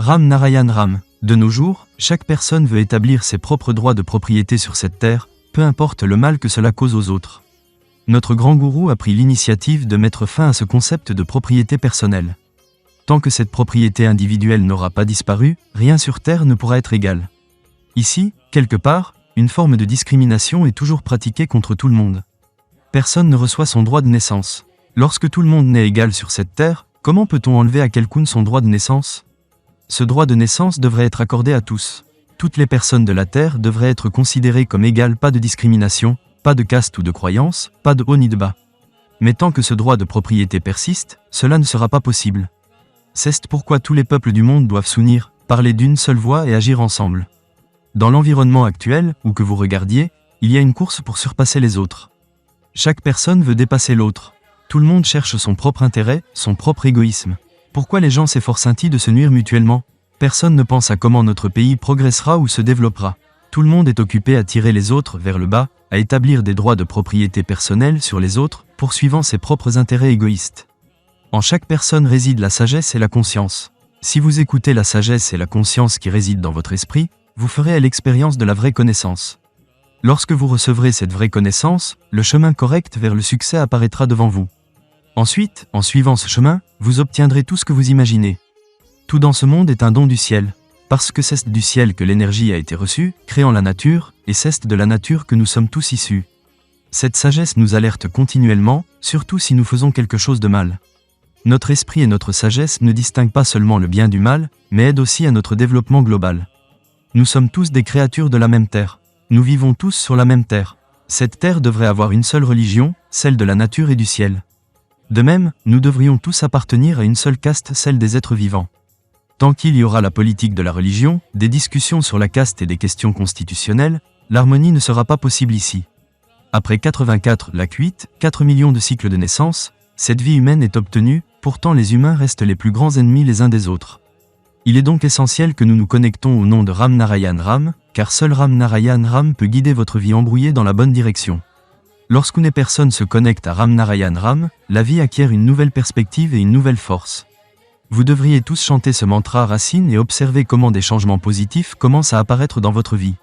Ram Narayan Ram. De nos jours, chaque personne veut établir ses propres droits de propriété sur cette terre, peu importe le mal que cela cause aux autres. Notre grand gourou a pris l'initiative de mettre fin à ce concept de propriété personnelle. Tant que cette propriété individuelle n'aura pas disparu, rien sur terre ne pourra être égal. Ici, quelque part, une forme de discrimination est toujours pratiquée contre tout le monde. Personne ne reçoit son droit de naissance. Lorsque tout le monde naît égal sur cette terre, comment peut-on enlever à quelqu'un son droit de naissance? Ce droit de naissance devrait être accordé à tous. Toutes les personnes de la terre devraient être considérées comme égales, pas de discrimination, pas de caste ou de croyance, pas de haut ni de bas. Mais tant que ce droit de propriété persiste, cela ne sera pas possible. C'est pourquoi tous les peuples du monde doivent s'unir, parler d'une seule voix et agir ensemble. Dans l'environnement actuel, où que vous regardiez, il y a une course pour surpasser les autres. Chaque personne veut dépasser l'autre. Tout le monde cherche son propre intérêt, son propre égoïsme. Pourquoi les gens s'efforcent-ils de se nuire mutuellement? Personne ne pense à comment notre pays progressera ou se développera. Tout le monde est occupé à tirer les autres vers le bas, à établir des droits de propriété personnelle sur les autres, poursuivant ses propres intérêts égoïstes. En chaque personne réside la sagesse et la conscience. Si vous écoutez la sagesse et la conscience qui résident dans votre esprit, vous ferez l'expérience de la vraie connaissance. Lorsque vous recevrez cette vraie connaissance, le chemin correct vers le succès apparaîtra devant vous. Ensuite, en suivant ce chemin, vous obtiendrez tout ce que vous imaginez. Tout dans ce monde est un don du ciel. Parce que c'est du ciel que l'énergie a été reçue, créant la nature, et c'est de la nature que nous sommes tous issus. Cette sagesse nous alerte continuellement, surtout si nous faisons quelque chose de mal. Notre esprit et notre sagesse ne distinguent pas seulement le bien du mal, mais aident aussi à notre développement global. Nous sommes tous des créatures de la même terre. Nous vivons tous sur la même terre. Cette terre devrait avoir une seule religion, celle de la nature et du ciel. De même, nous devrions tous appartenir à une seule caste, celle des êtres vivants. Tant qu'il y aura la politique de la religion, des discussions sur la caste et des questions constitutionnelles, l'harmonie ne sera pas possible ici. Après 84 lac 8, 4 millions de cycles de naissance, cette vie humaine est obtenue, pourtant les humains restent les plus grands ennemis les uns des autres. Il est donc essentiel que nous nous connectons au nom de Ram Narayan Ram, car seul Ram Narayan Ram peut guider votre vie embrouillée dans la bonne direction. Lorsqu'une personne se connecte à Ram Narayan Ram, la vie acquiert une nouvelle perspective et une nouvelle force. Vous devriez tous chanter ce mantra racine et observer comment des changements positifs commencent à apparaître dans votre vie.